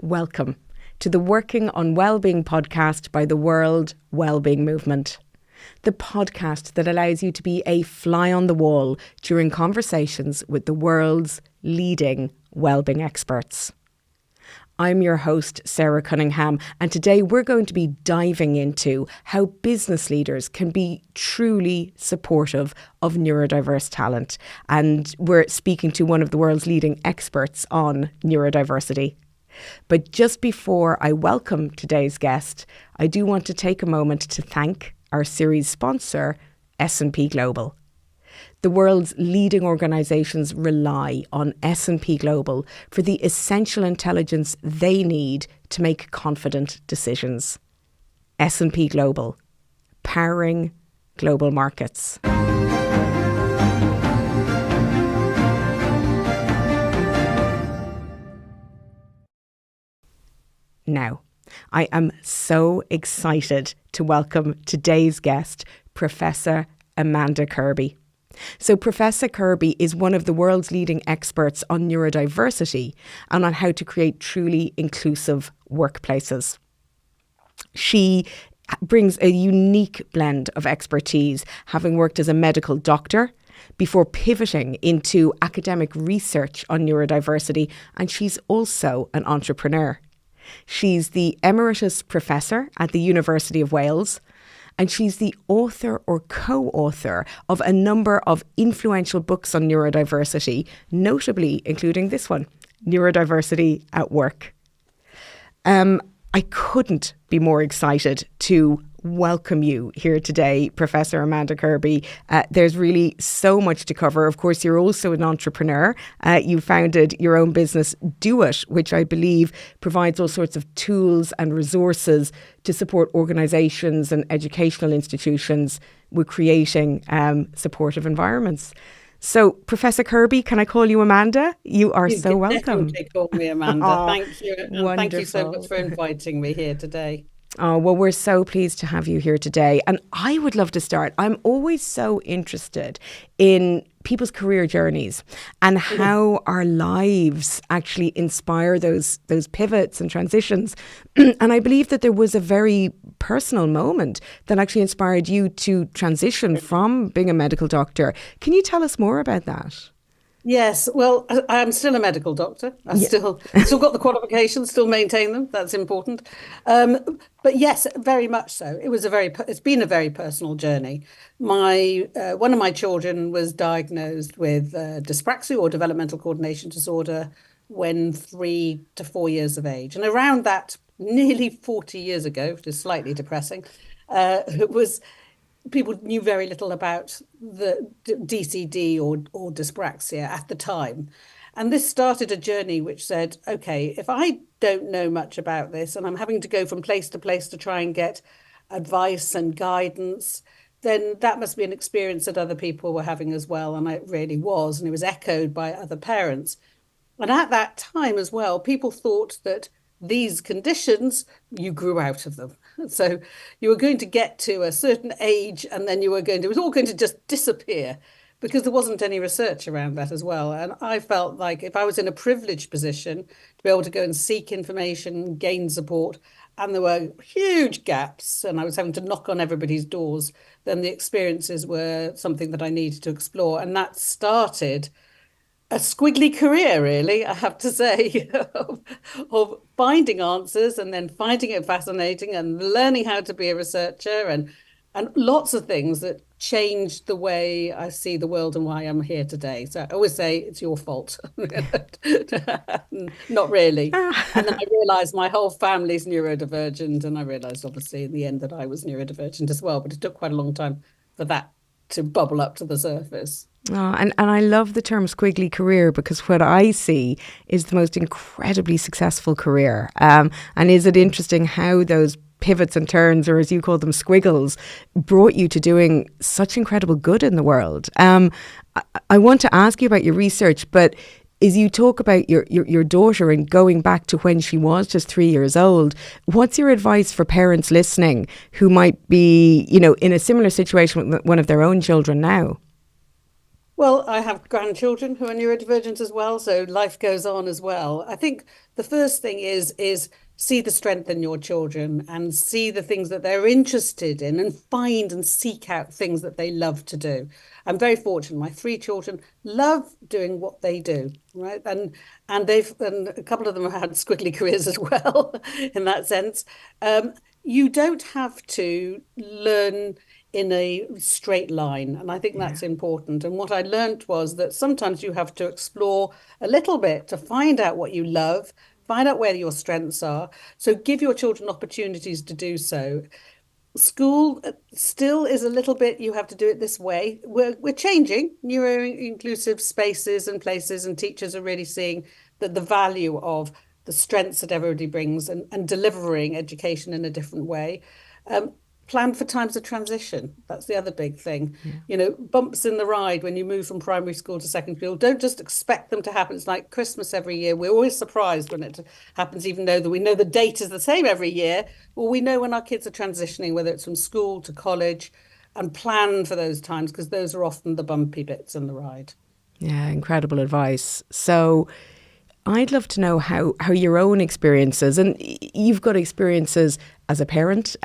Welcome to the Working on Wellbeing podcast by the World Wellbeing Movement. The podcast that allows you to be a fly on the wall during conversations with the world's leading wellbeing experts. I'm your host, Sarah Cunningham, and today we're going to be diving into how business leaders can be truly supportive of neurodiverse talent. And we're speaking to one of the world's leading experts on neurodiversity. But just before I welcome today's guest, I do want to take a moment to thank our series sponsor, S&P Global. The world's leading organisations rely on S&P Global for the essential intelligence they need to make confident decisions. S&P Global, powering global markets. Now, I am so excited to welcome today's guest, Professor Amanda Kirby. So Professor Kirby is one of the world's leading experts on neurodiversity and on how to create truly inclusive workplaces. She brings a unique blend of expertise, having worked as a medical doctor before pivoting into academic research on neurodiversity, and she's also an entrepreneur. She's the emeritus professor at the University of Wales, and she's the author or co-author of a number of influential books on neurodiversity, notably including this one, Neurodiversity at Work. I couldn't be more excited to welcome you here today, Professor Amanda Kirby. There's really so much to cover. Of course, you're also an entrepreneur. You founded your own business, Do It, which I believe provides all sorts of tools and resources to support organisations and educational institutions with creating supportive environments. So, Professor Kirby, can I call you Amanda? You are so welcome. You can definitely call me Amanda. Thank you. And thank you so much for inviting me here today. Oh, well, we're so pleased to have you here today. And I would love to start. I'm always so interested in people's career journeys and how our lives actually inspire those pivots and transitions. And I believe that there was a very personal moment that actually inspired you to transition from being a medical doctor. Can you tell us more about that? Yes, well, I'm still a medical doctor. I've still got the qualifications, still maintain them. That's important. But yes, very much so. It's been a very personal journey. One of my children was diagnosed with dyspraxia or developmental coordination disorder when 3 to 4 years of age. And around that, nearly 40 years ago, which is slightly depressing, people knew very little about the DCD or dyspraxia at the time. And this started a journey which said, okay, if I don't know much about this and I'm having to go from place to place to try and get advice and guidance, then that must be an experience that other people were having as well. And it really was. And it was echoed by other parents. And at that time as well, people thought that these conditions, you grew out of them. So you were going to get to a certain age and then it was all going to just disappear because there wasn't any research around that as well. And I felt like if I was in a privileged position to be able to go and seek information, gain support, and there were huge gaps and I was having to knock on everybody's doors, then the experiences were something that I needed to explore. And that started a squiggly career, really, I have to say, of finding answers and then finding it fascinating and learning how to be a researcher and lots of things that changed the way I see the world and why I'm here today. So I always say it's your fault. Not really. And then I realised my whole family's neurodivergent, and I realised obviously in the end that I was neurodivergent as well, but it took quite a long time for that to bubble up to the surface. Oh, and I love the term squiggly career because what I see is the most incredibly successful career. And is it interesting how those pivots and turns, or as you call them, squiggles, brought you to doing such incredible good in the world? I want to ask you about your research, but as you talk about your daughter and going back to when she was just 3 years old, what's your advice for parents listening who might be, in a similar situation with one of their own children now? Well, I have grandchildren who are neurodivergent as well, so life goes on as well. I think the first thing is see the strength in your children and see the things that they're interested in and find and seek out things that they love to do. I'm very fortunate. My three children love doing what they do, right? And a couple of them have had squiggly careers as well in that sense. You don't have to learn in a straight line. And I think that's important. And what I learned was that sometimes you have to explore a little bit to find out what you love, find out where your strengths are. So give your children opportunities to do so. School still is a little bit, you have to do it this way. We're changing neuro-inclusive spaces and places, and teachers are really seeing that the value of the strengths that everybody brings and delivering education in a different way. Plan for times of transition. That's the other big thing. Bumps in the ride when you move from primary school to secondary school. Don't just expect them to happen. It's like Christmas every year. We're always surprised when it happens, even though that we know the date is the same every year. Well, we know when our kids are transitioning, whether it's from school to college, and plan for those times, because those are often the bumpy bits in the ride. Yeah, incredible advice. So I'd love to know how your own experiences, and you've got experiences as a parent,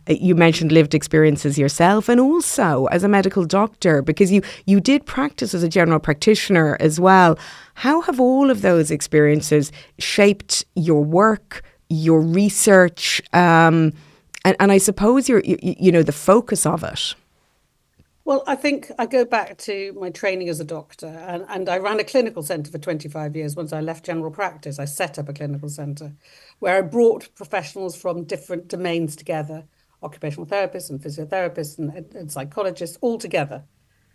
you mentioned lived experiences yourself, and also as a medical doctor, because you did practice as a general practitioner as well. How have all of those experiences shaped your work, your research, and I suppose the focus of it? Well, I think I go back to my training as a doctor, and I ran a clinical centre for 25 years. Once I left general practice, I set up a clinical centre where I brought professionals from different domains together, occupational therapists and physiotherapists and psychologists all together.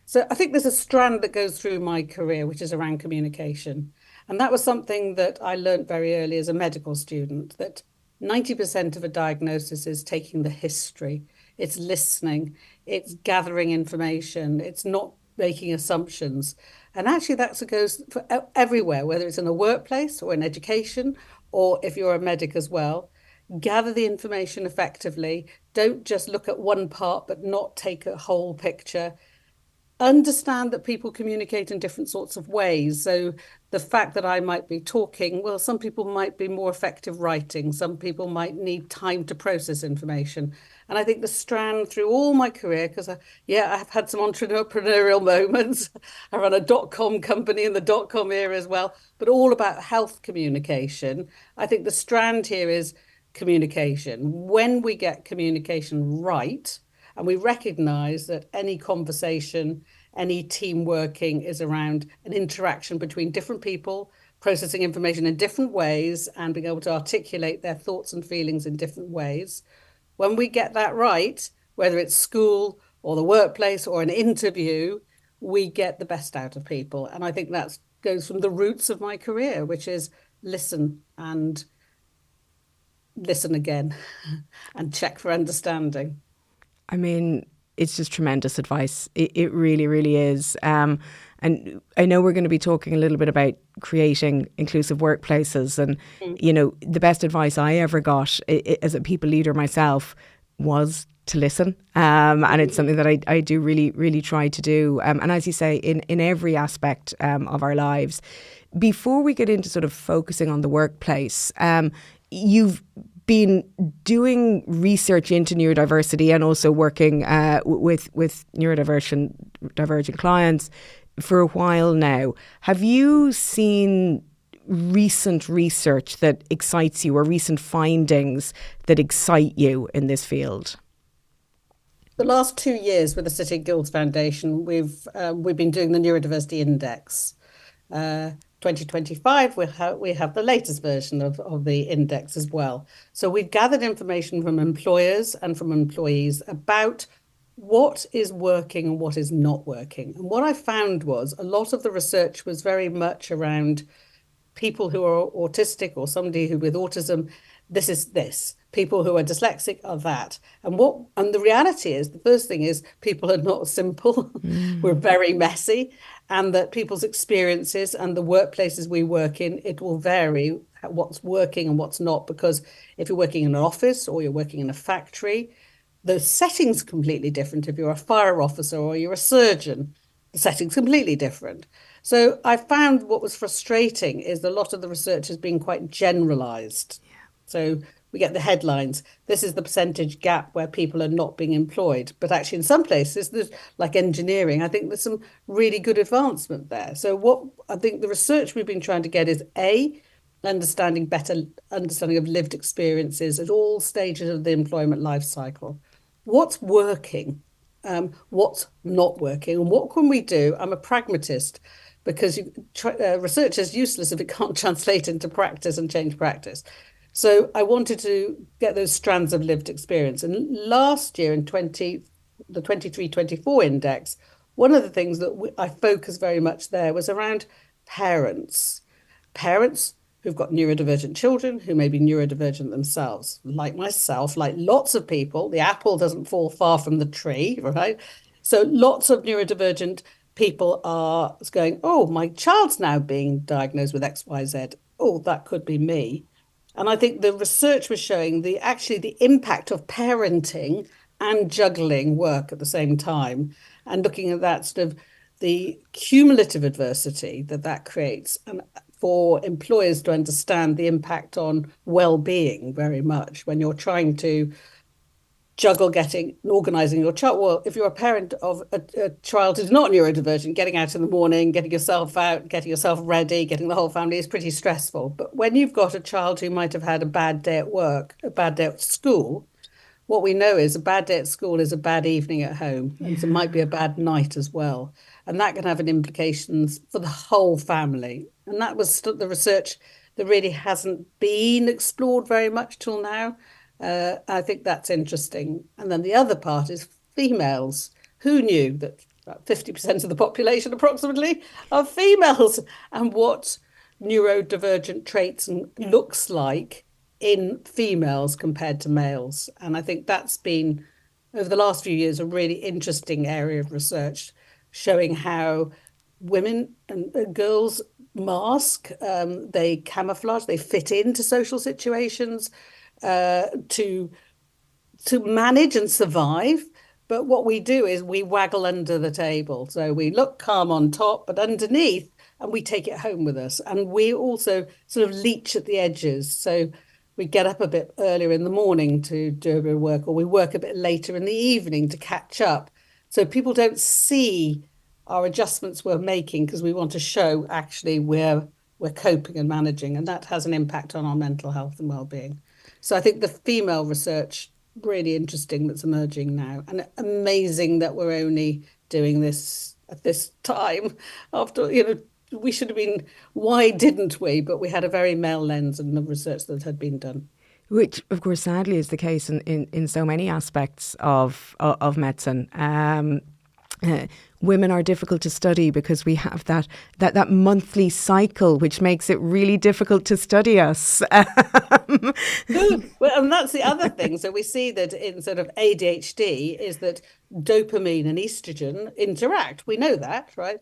So I think there's a strand that goes through my career, which is around communication. And that was something that I learned very early as a medical student, that 90% of a diagnosis is taking the history. It's listening, it's gathering information, it's not making assumptions. And actually that goes for everywhere, whether it's in a workplace or in education, or if you're a medic as well. Gather the information effectively. Don't just look at one part, but not take a whole picture. Understand that people communicate in different sorts of ways. So the fact that I might be talking, well, some people might be more effective writing. Some people might need time to process information. And I think the strand through all my career, because I've had some entrepreneurial moments. I run a .com company in the .com era as well, but all about health communication. I think the strand here is communication. When we get communication right, and we recognize that any conversation, any team working is around an interaction between different people, processing information in different ways and being able to articulate their thoughts and feelings in different ways. When we get that right, whether it's school or the workplace or an interview, we get the best out of people. And I think that goes from the roots of my career, which is listen and listen again and check for understanding. I mean, it's just tremendous advice. It really, really is. And I know we're going to be talking a little bit about creating inclusive workplaces. And, the best advice I ever got as a people leader myself was to listen. And it's something that I do really, really try to do. And as you say, in every aspect of our lives. Before we get into sort of focusing on the workplace, you've been doing research into neurodiversity and also working with neurodivergent clients for a while now. Have you seen recent research that excites you or recent findings that excite you in this field? The last 2 years with the City Guilds Foundation, we've been doing the Neurodiversity Index. 2025, we have the latest version of the index as well. So we've gathered information from employers and from employees about what is working and what is not working. And what I found was a lot of the research was very much around people who are autistic or somebody who with autism, this is this. People who are dyslexic are that. And the reality is, the first thing is people are not simple. We're very messy. And that people's experiences and the workplaces we work in, it will vary what's working and what's not. Because if you're working in an office or you're working in a factory, the setting's completely different. If you're a fire officer or you're a surgeon, the setting's completely different. So I found what was frustrating is a lot of the research has been quite generalized. So we get the headlines. This is the percentage gap where people are not being employed. But actually, in some places, there's like engineering, I think there's some really good advancement there. So what I think the research we've been trying to get is better understanding of lived experiences at all stages of the employment life cycle. What's working? What's not working? And what can we do? I'm a pragmatist because research is useless if it can't translate into practice and change practice. So I wanted to get those strands of lived experience. And last year in the 23-24 index, one of the things that I focused very much there was around parents. Parents who've got neurodivergent children who may be neurodivergent themselves, like myself, like lots of people. The apple doesn't fall far from the tree, right? So lots of neurodivergent people are going, oh, my child's now being diagnosed with XYZ. Oh, that could be me. And I think the research was showing the impact of parenting and juggling work at the same time, and looking at that sort of the cumulative adversity that creates, and for employers to understand the impact on well-being very much when you're trying to juggle organizing your child. Well, if you're a parent of a child who's not neurodivergent, getting out in the morning, getting yourself out, getting yourself ready, getting the whole family is pretty stressful. But when you've got a child who might have had a bad day at work, a bad day at school, what we know is a bad day at school is a bad evening at home, and it might be a bad night as well. And that can have an implications for the whole family. And that was the research that really hasn't been explored very much till now. I think that's interesting. And then the other part is females. Who knew that about 50% of the population approximately are females, and what neurodivergent traits looks like in females compared to males? And I think that's been, over the last few years, a really interesting area of research showing how women and girls mask, they camouflage, they fit into social situations to manage and survive. But what we do is we waggle under the table. So we look calm on top, but underneath, and we take it home with us. And we also sort of leech at the edges. So we get up a bit earlier in the morning to do a bit of work, or we work a bit later in the evening to catch up. So people don't see our adjustments we're making because we want to show actually we're coping and managing, and that has an impact on our mental health and well-being. So I think the female research, really interesting, that's emerging now, and amazing that we're only doing this at this time after, we should have been, why didn't we? But we had a very male lens in the research that had been done. Which, of course, sadly is the case in so many aspects of medicine. Women are difficult to study because we have that monthly cycle, which makes it really difficult to study us. Well, and that's the other thing. So we see that in sort of ADHD is that dopamine and estrogen interact. We know that, right?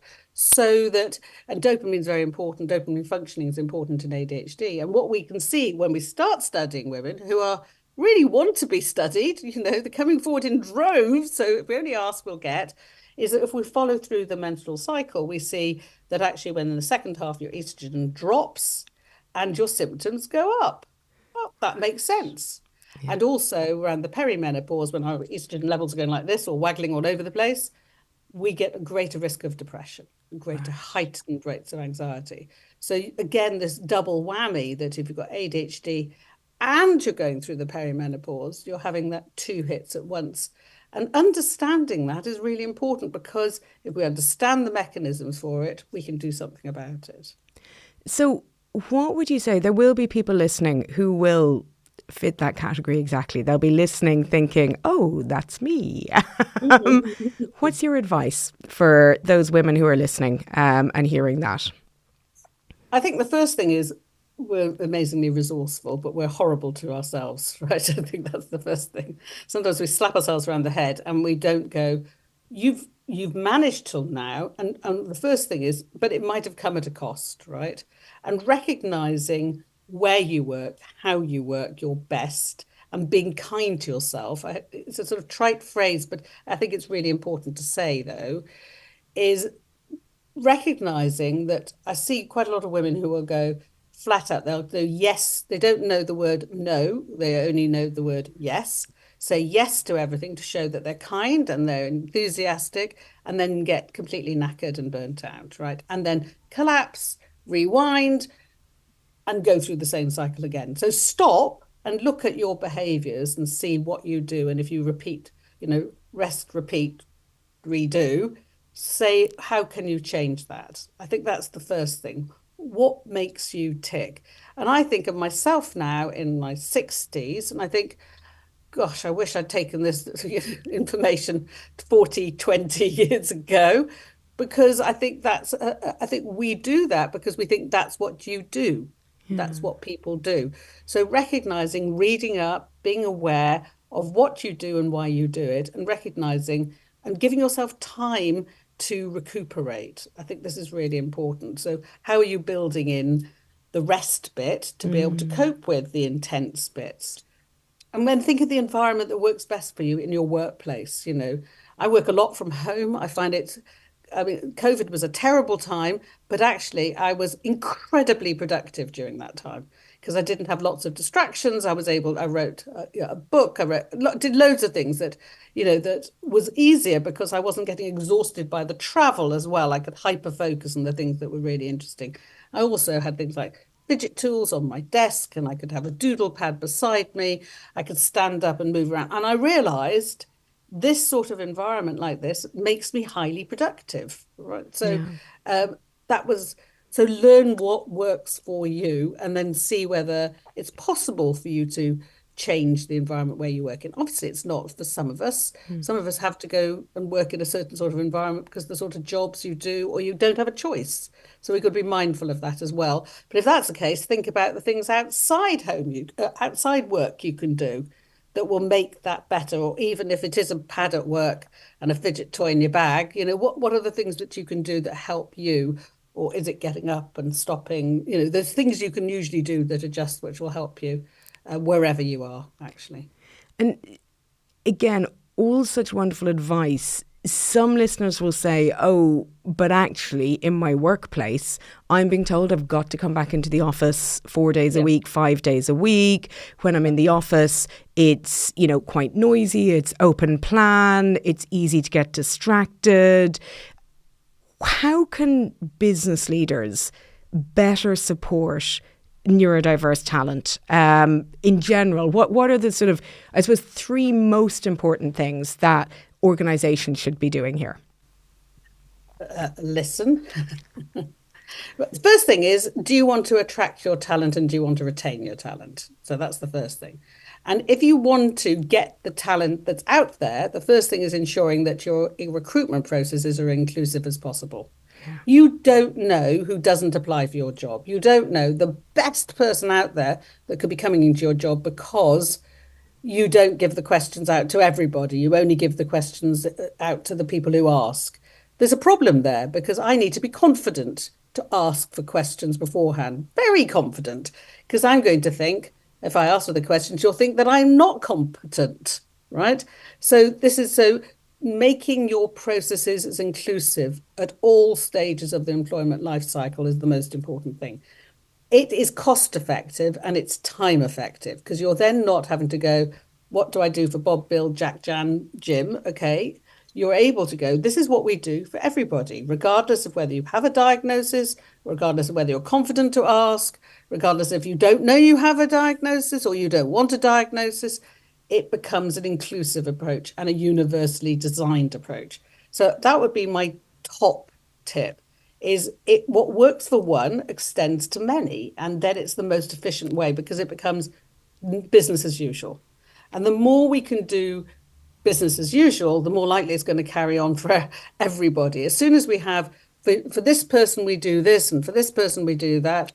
And dopamine is very important. Dopamine functioning is important in ADHD. And what we can see when we start studying women who are really want to be studied, they're coming forward in droves. So if we only ask, we'll get, is that if we follow through the menstrual cycle, we see that actually when in the second half your estrogen drops and your symptoms go up. Well, that makes sense. Yeah. And also around the perimenopause, when our estrogen levels are going like this or waggling all over the place, we get a greater risk of depression, greater heightened rates of anxiety. So again, this double whammy that if you've got ADHD and you're going through the perimenopause, you're having that two hits at once. And understanding that is really important, because if we understand the mechanisms for it, we can do something about it. So what would you say? There will be people listening who will fit that category exactly. They'll be listening thinking, oh, that's me. What's your advice for those women who are listening and hearing that? I think the first thing is we're amazingly resourceful, but we're horrible to ourselves, right? I think that's the first thing. Sometimes we slap ourselves around the head and we don't go, you've managed till now. And the first thing is, but it might have come at a cost, right? And recognizing where you work, how you work your best, and being kind to yourself. It's a sort of trite phrase, but I think it's really important to say, though, is recognizing that I see quite a lot of women who will go flat out. They'll go yes, they don't know the word no, they only know the word yes. Say yes to everything to show that they're kind and they're enthusiastic, and then get completely knackered and burnt out, right? And then collapse, rewind, and go through the same cycle again. So stop and look at your behaviors and see what you do. And if you repeat, rest, repeat, redo, say, how can you change that? I think that's the first thing. What makes you tick? And I think of myself now in my 60s, and I think, gosh, I wish I'd taken this information 40, 20 years ago, because I think I think we do that because we think that's what you do. Yeah. That's what people do. So recognizing, reading up, being aware of what you do and why you do it, and recognizing and giving yourself time to recuperate. I think this is really important. So how are you building in the rest bit to be able to cope with the intense bits? And then think of the environment that works best for you in your workplace. I work a lot from home. COVID was a terrible time, but actually I was incredibly productive during that time because I didn't have lots of distractions. I wrote a book, did loads of things that was easier because I wasn't getting exhausted by the travel as well. I could hyper focus on the things that were really interesting. I also had things like fidget tools on my desk, and I could have a doodle pad beside me. I could stand up and move around. And I realized this sort of environment like this makes me highly productive, right? So so learn what works for you and then see whether it's possible for you to change the environment where you work in. Obviously, it's not for some of us. Some of us have to go and work in a certain sort of environment because the sort of jobs you do, or you don't have a choice. So we've got to be mindful of that as well. But if that's the case, think about the things outside outside work you can do that will make that better. Or even if it is a pad at work and a fidget toy in your bag, what are the things that you can do that help you? Or is it getting up and stopping? There's things you can usually do that adjust, which will help you wherever you are, actually. And again, all such wonderful advice. Some listeners will say, oh, but actually in my workplace, I'm being told I've got to come back into the office 4 days a week, 5 days a week. When I'm in the office, it's, quite noisy. It's open plan. It's easy to get distracted. How can business leaders better support neurodiverse talent in general? What are the sort of, I suppose, 3 most important things that organizations should be doing here? Listen. The first thing is, do you want to attract your talent and do you want to retain your talent? So that's the first thing. And if you want to get the talent that's out there, the first thing is ensuring that your recruitment processes are inclusive as possible. Yeah. You don't know who doesn't apply for your job. You don't know the best person out there that could be coming into your job because you don't give the questions out to everybody. You only give the questions out to the people who ask. There's a problem there because I need to be confident to ask for questions beforehand. Very confident, because I'm going to think, if I ask for the questions, you'll think that I'm not competent, right? So making your processes as inclusive at all stages of the employment life cycle is the most important thing. It is cost effective and it's time effective because you're then not having to go, what do I do for Bob, Bill, Jack, Jan, Jim? Okay. You're able to go, this is what we do for everybody, regardless of whether you have a diagnosis, regardless of whether you're confident to ask, regardless if you don't know you have a diagnosis or you don't want a diagnosis. It becomes an inclusive approach and a universally designed approach. So that would be my top tip, is what works for one extends to many, and then it's the most efficient way because it becomes business as usual. And the more we can do business as usual, the more likely it's going to carry on for everybody. As soon as we have, for this person we do this and for this person we do that,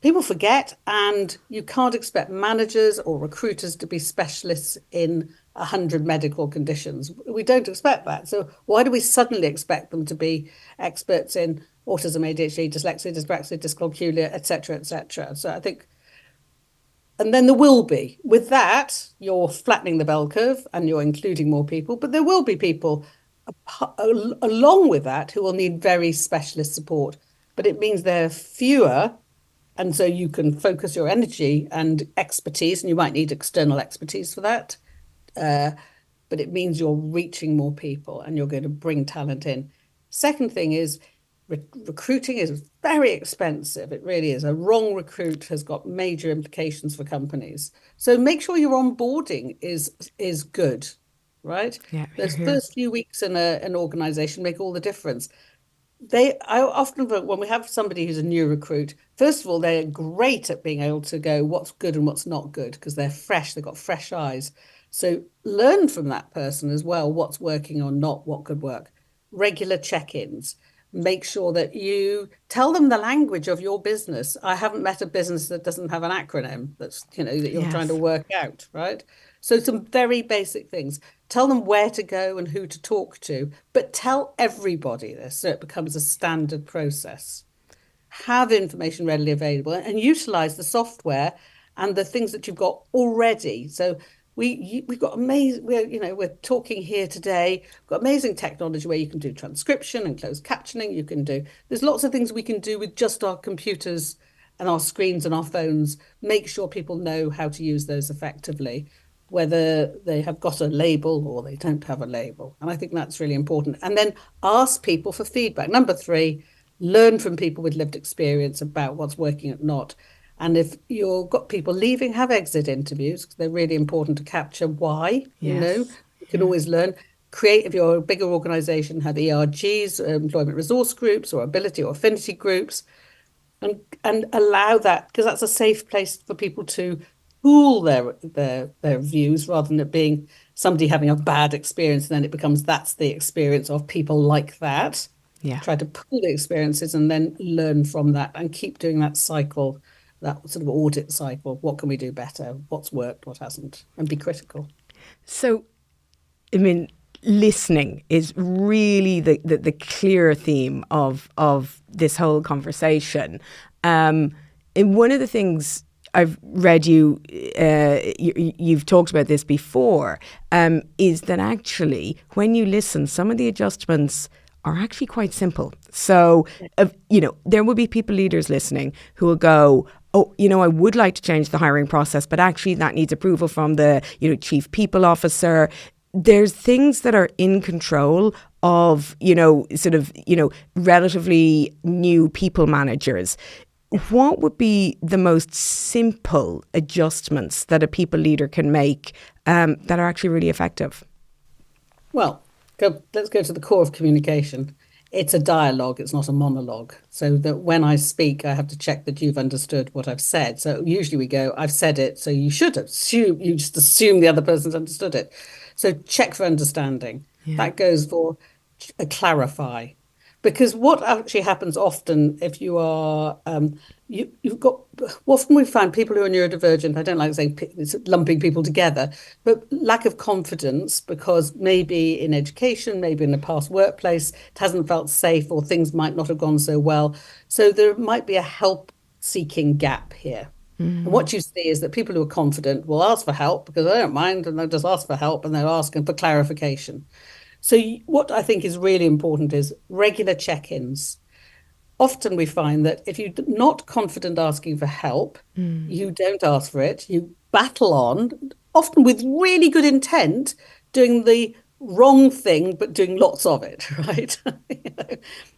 people forget, and you can't expect managers or recruiters to be specialists in 100 medical conditions. We don't expect that. So why do we suddenly expect them to be experts in autism, ADHD, dyslexia, dyspraxia, dyscalculia, etc., etc.? So I think, and then there will be, with that, you're flattening the bell curve and you're including more people, but there will be people along with that, who will need very specialist support. But it means there are fewer, and so you can focus your energy and expertise, and you might need external expertise for that. But it means you're reaching more people and you're going to bring talent in. Second thing is recruiting is very expensive. It really is. A wrong recruit has got major implications for companies. So make sure your onboarding is good, right? Yeah, Those first few weeks in an organization make all the difference. I often, when we have somebody who's a new recruit, first of all, they're great at being able to go what's good and what's not good because they're fresh, they've got fresh eyes. So learn from that person as well, what's working or not, what could work. Regular check-ins. Make sure that you tell them the language of your business. I haven't met a business that doesn't have an acronym that's, that you're trying to work out, right? So some very basic things. Tell them where to go and who to talk to, but tell everybody this so it becomes a standard process. Have information readily available and utilize the software and the things that you've got already. So we've got amazing, we're talking here today, we've got amazing technology where you can do transcription and closed captioning. There's lots of things we can do with just our computers and our screens and our phones. Make sure people know how to use those effectively, whether they have got a label or they don't have a label. And I think that's really important. And then ask people for feedback. Number 3, learn from people with lived experience about what's working and not. And if you've got people leaving, have exit interviews, because they're really important to capture why, you can always learn. Create, if you're a bigger organization, have ERGs, employment resource groups, or ability or affinity groups, and allow that, because that's a safe place for people to pool their views rather than it being somebody having a bad experience and then it becomes that's the experience of people like that. Try to pool the experiences and then learn from that and keep doing that cycle, that sort of audit cycle. What can we do better? What's worked, what hasn't? And be critical. So, I mean, listening is really the clear theme of this whole conversation. And one of the things I've read you've talked about this before, is that actually when you listen, some of the adjustments are actually quite simple. So, there will be people leaders listening who will go, oh, I would like to change the hiring process, but actually that needs approval from the, chief people officer. There's things that are in control of, relatively new people managers. What would be the most simple adjustments that a people leader can make that are actually really effective? Well, let's go to the core of communication. It's a dialogue, it's not a monologue. So that when I speak, I have to check that you've understood what I've said. So usually we go, I've said it, so you should assume, you just assume the other person's understood it. So check for understanding. That goes for clarify. Because what actually happens often if you are, often we find people who are neurodivergent, I don't like saying lumping people together, but lack of confidence because maybe in education, maybe in a past workplace, it hasn't felt safe or things might not have gone so well. So there might be a help-seeking gap here. And what you see is that people who are confident will ask for help because they don't mind and they'll just ask for help and they're asking for clarification. So what I think is really important is regular check-ins. Often we find that if you're not confident asking for help, you don't ask for it, you battle on, often with really good intent, doing the wrong thing, but doing lots of it, right?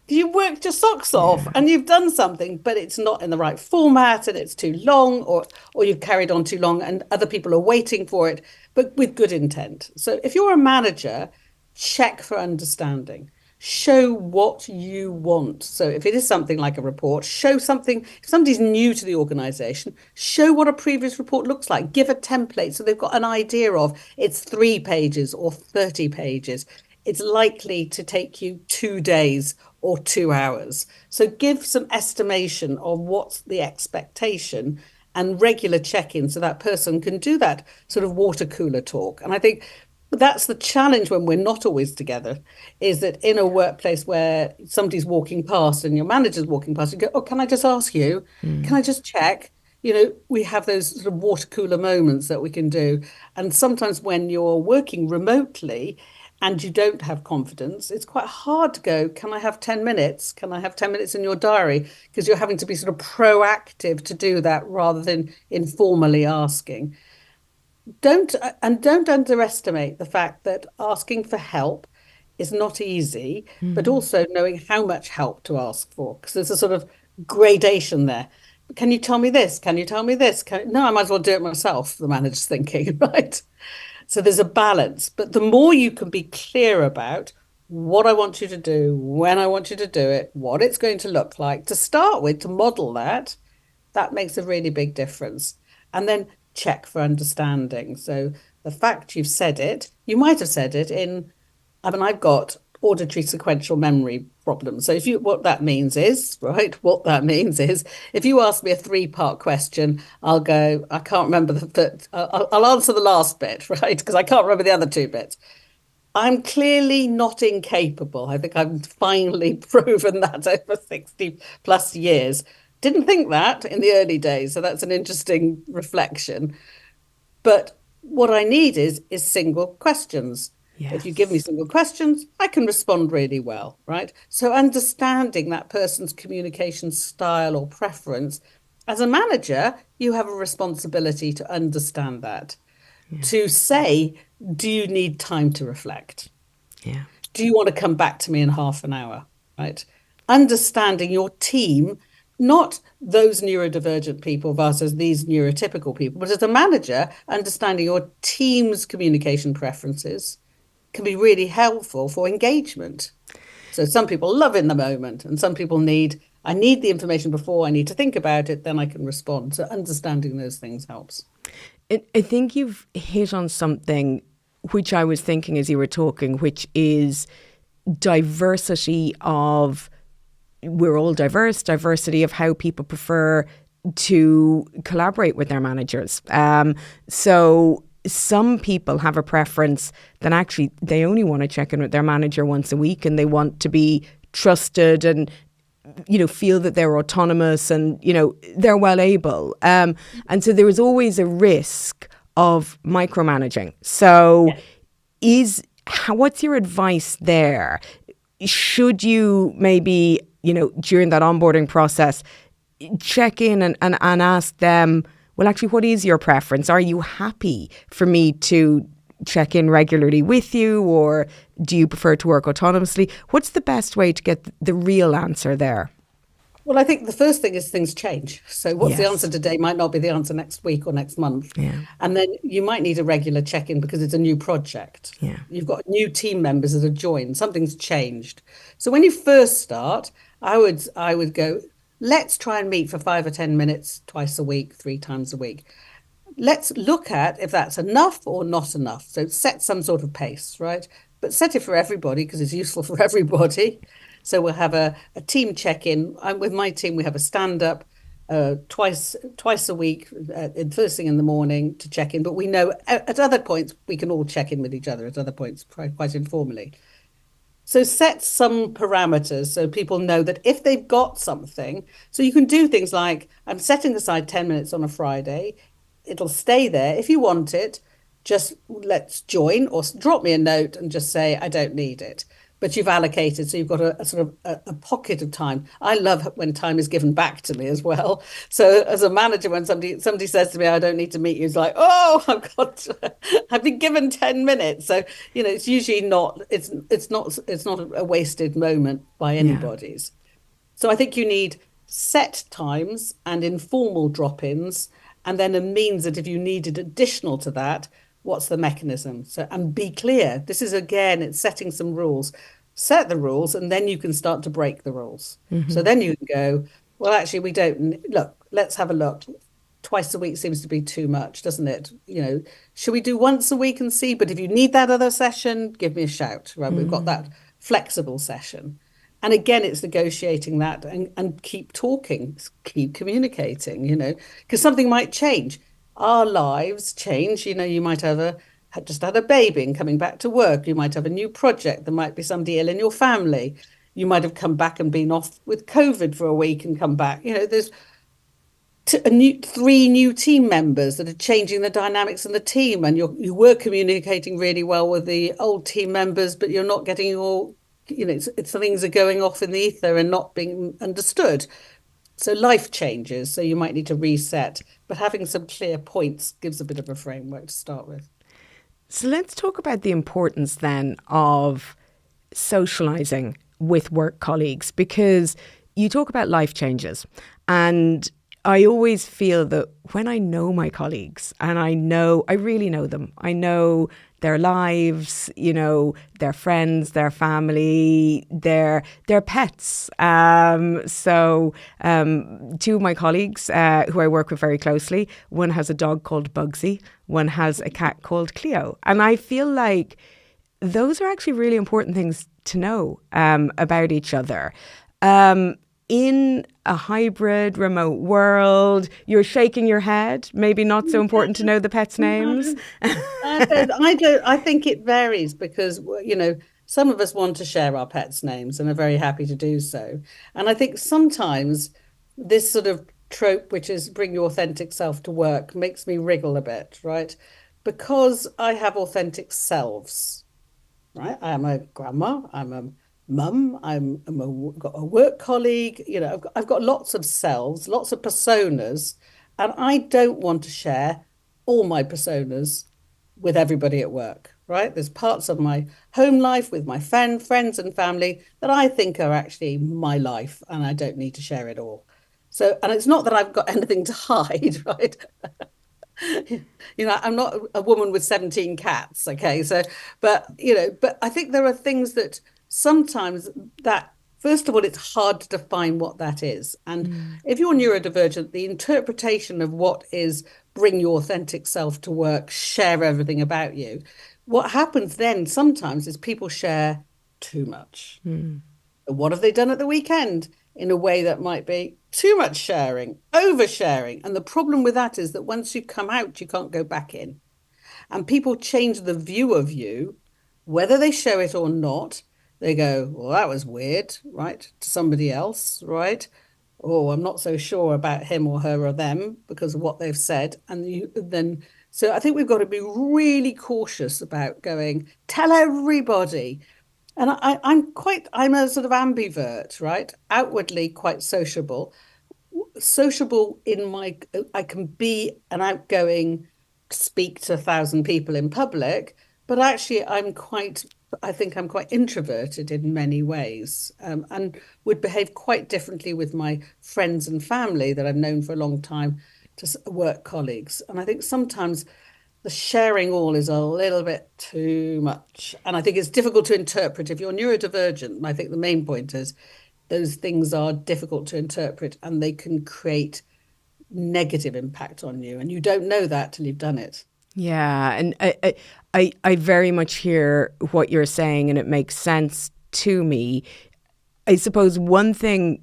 You worked your socks off and you've done something, but it's not in the right format and it's too long or you've carried on too long and other people are waiting for it, but with good intent. So if you're a manager, check for understanding. Show what you want. So if it is something like a report, show something. If somebody's new to the organisation, show what a previous report looks like. Give a template so they've got an idea of it's 3 pages or 30 pages. It's likely to take you 2 days or 2 hours. So give some estimation of what's the expectation and regular check-in so that person can do that sort of water cooler talk. And I think that's the challenge when we're not always together, is that in a workplace where somebody's walking past and your manager's walking past, you go, oh, can I just ask you? Can I just check? We have those sort of water cooler moments that we can do. And sometimes when you're working remotely, and you don't have confidence, it's quite hard to go, can I have 10 minutes? Can I have 10 minutes in your diary? Because you're having to be sort of proactive to do that rather than informally asking. Don't underestimate the fact that asking for help is not easy, but also knowing how much help to ask for, because there's a sort of gradation there. Can you tell me this? Can you tell me this? No, I might as well do it myself, the manager's thinking, right? So there's a balance, but the more you can be clear about what I want you to do, when I want you to do it, what it's going to look like, to start with, to model that, that makes a really big difference. And then check for understanding. So the fact you've said it, you might have said it in, I mean, I've got auditory sequential memory problems. So what that means is, right, what that means is, if you ask me a 3-part question, I'll go, I can't remember I'll answer the last bit, right, because I can't remember the other 2 bits. I'm clearly not incapable. I think I've finally proven that over 60 plus years. Didn't think that in the early days, so that's an interesting reflection. But what I need is single questions. Yes. If you give me single questions, I can respond really well, right? So understanding that person's communication style or preference, as a manager, you have a responsibility to understand that. Yeah. To say, do you need time to reflect? Yeah. Do you want to come back to me in half an hour, right? Understanding your team, not those neurodivergent people versus these neurotypical people, but as a manager, understanding your team's communication preferences can be really helpful for engagement. So some people love in the moment, and some people I need the information before I need to think about it, then I can respond. So understanding those things helps. I think you've hit on something which I was thinking as you were talking, which is diversity of, we're all diverse, diversity of how people prefer to collaborate with their managers. So some people have a preference that actually they only want to check in with their manager once a week, and they want to be trusted and, you know, feel that they're autonomous and, you know, they're well able. And so there is always a risk of micromanaging. So what's your advice there? Should you maybe, you know, during that onboarding process, check in and ask them, well, actually, what is your preference? Are you happy for me to check in regularly with you, or do you prefer to work autonomously? What's the best way to get the real answer there? Well, I think the first thing is things change. So what's the answer today might not be the answer next week or next month. Yeah. And then you might need a regular check-in because it's a new project. Yeah. You've got new team members that have joined. Something's changed. So when you first start, I would go, let's try and meet for 5 or 10 minutes twice a week, 3 times a week. Let's look at if that's enough or not enough. So set some sort of pace, right? But set it for everybody because it's useful for everybody. So we'll have a team check-in. With my team, we have a stand-up twice a week, first thing in the morning to check in. But we know at other points, we can all check in with each other at other points, quite informally. So set some parameters so people know that if they've got something, so you can do things like, I'm setting aside 10 minutes on a Friday. It'll stay there. If you want it, just let's join or drop me a note and just say, I don't need it. But you've allocated, so you've got a sort of a pocket of time. I love when time is given back to me as well. So as a manager, when somebody says to me, I don't need to meet you, it's like, oh, I've been given 10 minutes. So, you know, it's usually not a wasted moment by anybody's. Yeah. So I think you need set times and informal drop-ins, and then a means that if you needed additional to that, what's the mechanism? So, and be clear. This is, again, it's setting some rules. Set the rules, and then you can start to break the rules. Mm-hmm. So then you can go, well, actually, we don't, look, let's have a look. Twice a week seems to be too much, doesn't it? You know, should we do once a week and see? But if you need that other session, give me a shout, right? Mm-hmm. We've got that flexible session. And again, it's negotiating that and keep talking, keep communicating, you know, because something might change. Our lives change. You know, you might have just had a baby and coming back to work. You might have a new project. There might be somebody ill in your family. You might have come back and been off with COVID for a week and come back. You know, three new team members that are changing the dynamics in the team, and you were communicating really well with the old team members, but you're not getting your, it's things are going off in the ether and not being understood. So life changes, so you might need to reset, but having some clear points gives a bit of a framework to start with. So let's talk about the importance then of socializing with work colleagues, because you talk about life changes, and I always feel that when I know my colleagues, and I really know them, I know their lives, their friends, their family, their pets. So two of my colleagues who I work with very closely, one has a dog called Bugsy, one has a cat called Cleo. And I feel like those are actually really important things to know about each other. In a hybrid remote world, you're shaking your head. Maybe not so important to know the pets' names. I think it varies because, some of us want to share our pets' names and are very happy to do so. And I think sometimes this sort of trope, which is bring your authentic self to work, makes me wriggle a bit, right? Because I have authentic selves, right? I am a grandma, I'm a mum, got a work colleague, I've got lots of selves, lots of personas, and I don't want to share all my personas with everybody at work, right? There's parts of my home life with my friends and family that I think are actually my life, and I don't need to share it all. So, and it's not that I've got anything to hide, right? I'm not a woman with 17 cats, okay? So, but I think there are things that sometimes that, first of all, it's hard to define what that is. And if you're neurodivergent, the interpretation of what is bring your authentic self to work, share everything about you, what happens then sometimes is people share too much. What have they done at the weekend? In a way that might be too much sharing, oversharing. And the problem with that is that once you come out, you can't go back in. And people change the view of you, whether they show it or not. They go, well, that was weird, right? To somebody else, right? Oh, I'm not so sure about him or her or them because of what they've said. And so I think we've got to be really cautious about going, tell everybody. And I'm a sort of ambivert, right? Outwardly quite sociable. I can be an outgoing, speak to 1,000 people in public, but actually I think I'm quite introverted in many ways, and would behave quite differently with my friends and family that I've known for a long time to work colleagues. And I think sometimes the sharing all is a little bit too much. And I think it's difficult to interpret. If you're neurodivergent, I think the main point is those things are difficult to interpret and they can create negative impact on you. And you don't know that till you've done it. Yeah. And I very much hear what you're saying and it makes sense to me. I suppose one thing,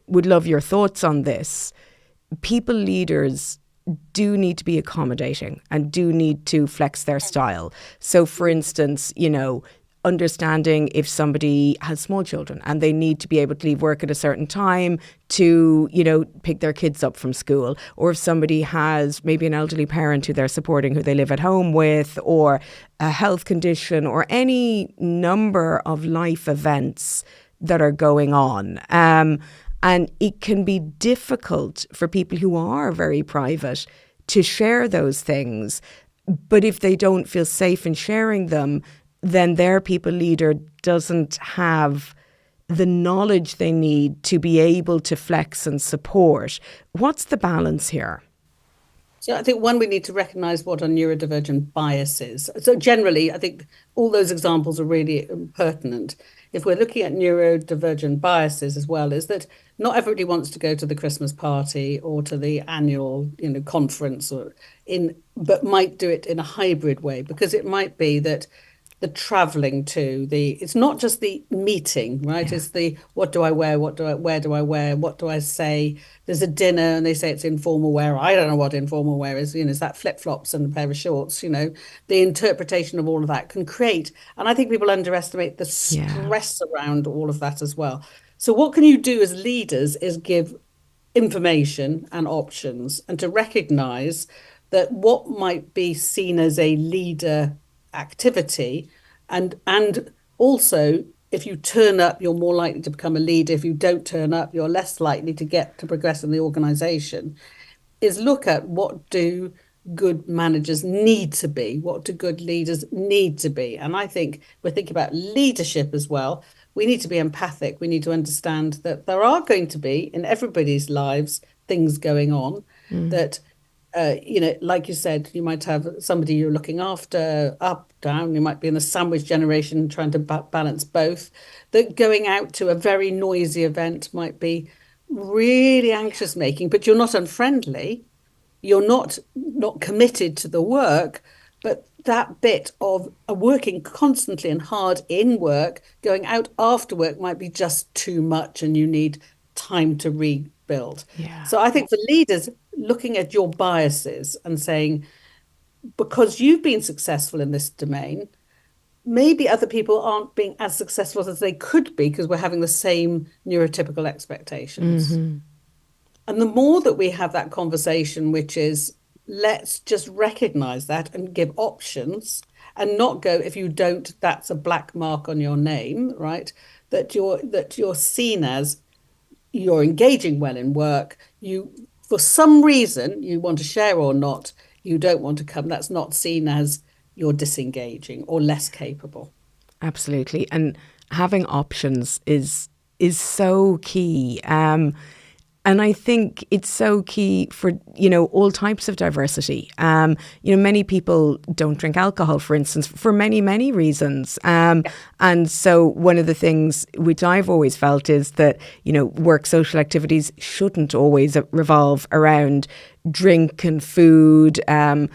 would love your thoughts on this. People leaders do need to be accommodating and do need to flex their style. So for instance, understanding if somebody has small children and they need to be able to leave work at a certain time to, pick their kids up from school, or if somebody has maybe an elderly parent who they're supporting, who they live at home with, or a health condition, or any number of life events that are going on. And it can be difficult for people who are very private to share those things. But if they don't feel safe in sharing them, then their people leader doesn't have the knowledge they need to be able to flex and support. What's the balance here? So I think we need to recognise what are neurodivergent biases. So generally, I think all those examples are really pertinent. If we're looking at neurodivergent biases as well, is that not everybody wants to go to the Christmas party or to the annual, conference, but might do it in a hybrid way, because it might be that the traveling to it's not just the meeting, right? Yeah. It's the, what do I wear? Where do I wear? What do I say? There's a dinner and they say it's informal wear. I don't know what informal wear is. Is that flip-flops and a pair of shorts? The interpretation of all of that can create. And I think people underestimate the stress around all of that as well. So what can you do as leaders is give information and options, and to recognize that what might be seen as a leader activity, and also if you turn up, you're more likely to become a leader. If you don't turn up, you're less likely to get to progress in the organization, is look at what do good managers need to be? What do good leaders need to be? And I think we're thinking about leadership as well. We need to be empathic. We need to understand that there are going to be in everybody's lives things going on that, like you said, you might have somebody you're looking after, up, down. You might be in the sandwich generation trying to balance both. That going out to a very noisy event might be really anxious making, but you're not unfriendly. You're not committed to the work, but that bit of working constantly and hard in work, going out after work might be just too much and you need time to rebuild. Yeah. So I think for leaders, looking at your biases and saying, because you've been successful in this domain, maybe other people aren't being as successful as they could be because we're having the same neurotypical expectations. And the more that we have that conversation, which is, let's just recognize that and give options and not go, if you don't, that's a black mark on your name, right? That you're seen as you're engaging well in work. You, for some reason, you want to share or not, you don't want to come. That's not seen as you're disengaging or less capable. Absolutely. And having options is so key. And I think it's so key for, all types of diversity. Many people don't drink alcohol, for instance, for many, many reasons. And so one of the things which I've always felt is that, work social activities shouldn't always revolve around drink and food, and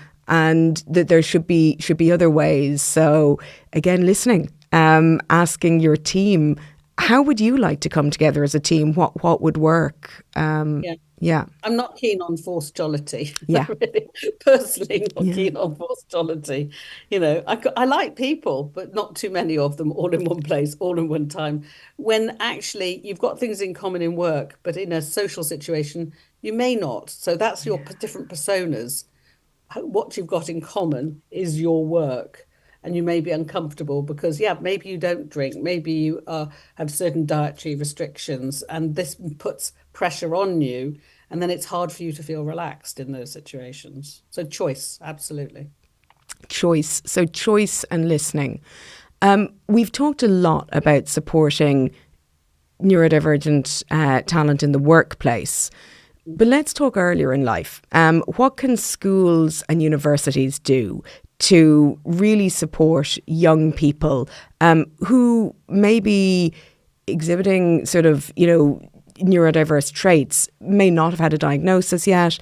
that there should be other ways. So again, listening, asking your team, how would you like to come together as a team? What would work? Yeah. I'm not keen on forced jollity. Yeah. Really, personally, not keen on forced jollity. I like people, but not too many of them all in one place, all in one time. When actually you've got things in common in work, but in a social situation, you may not. So that's your different personas. What you've got in common is your work. And you may be uncomfortable because, maybe you don't drink, maybe you have certain dietary restrictions, and this puts pressure on you, and then it's hard for you to feel relaxed in those situations. So choice, absolutely. Choice. So choice and listening. We've talked a lot about supporting neurodivergent talent in the workplace. But let's talk earlier in life. What can schools and universities do to really support young people who may be exhibiting sort of, neurodiverse traits, may not have had a diagnosis yet?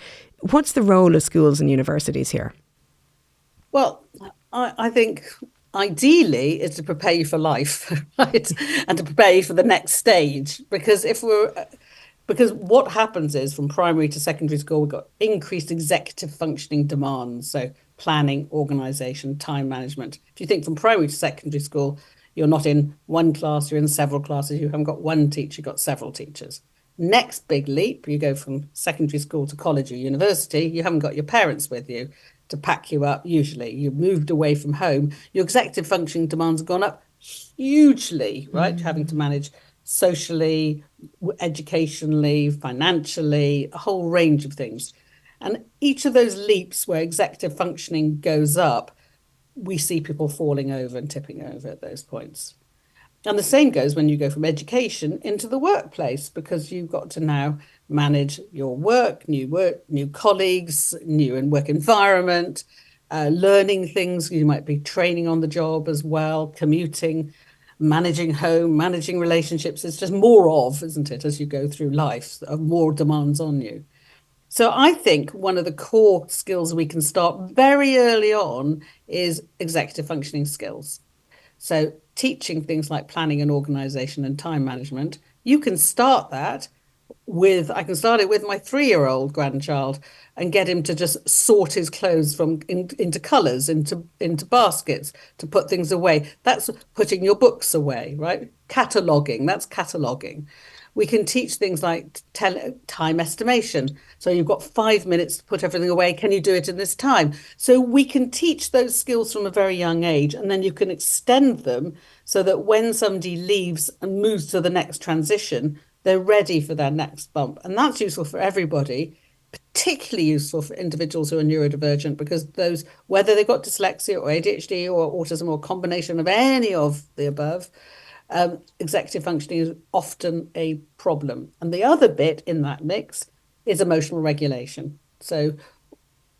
What's the role of schools and universities here? Well, I think ideally is to prepare you for life, right? And to prepare you for the next stage. Because what happens is from primary to secondary school, we've got increased executive functioning demands. So planning, organisation, time management. If you think from primary to secondary school, you're not in one class, you're in several classes. You haven't got one teacher, you've got several teachers. Next big leap, you go from secondary school to college or university, you haven't got your parents with you to pack you up. Usually you've moved away from home. Your executive functioning demands have gone up hugely, right? Having to manage socially, educationally, financially, a whole range of things. And each of those leaps where executive functioning goes up, we see people falling over and tipping over at those points. And the same goes when you go from education into the workplace, because you've got to now manage your work, new colleagues, new work environment, learning things. You might be training on the job as well, commuting, managing home, managing relationships. It's just more of, isn't it, as you go through life, more demands on you. So I think one of the core skills we can start very early on is executive functioning skills. So teaching things like planning and organisation and time management, you can start that I can start it with my 3-year-old grandchild and get him to just sort his clothes into colours, into baskets, to put things away. That's putting your books away, right? Cataloguing, that's cataloguing. We can teach things like time estimation. So you've got 5 minutes to put everything away. Can you do it in this time? So we can teach those skills from a very young age, and then you can extend them so that when somebody leaves and moves to the next transition, they're ready for their next bump. And that's useful for everybody, particularly useful for individuals who are neurodivergent, because those, whether they've got dyslexia or ADHD or autism or a combination of any of the above, executive functioning is often a problem. And the other bit in that mix is emotional regulation. So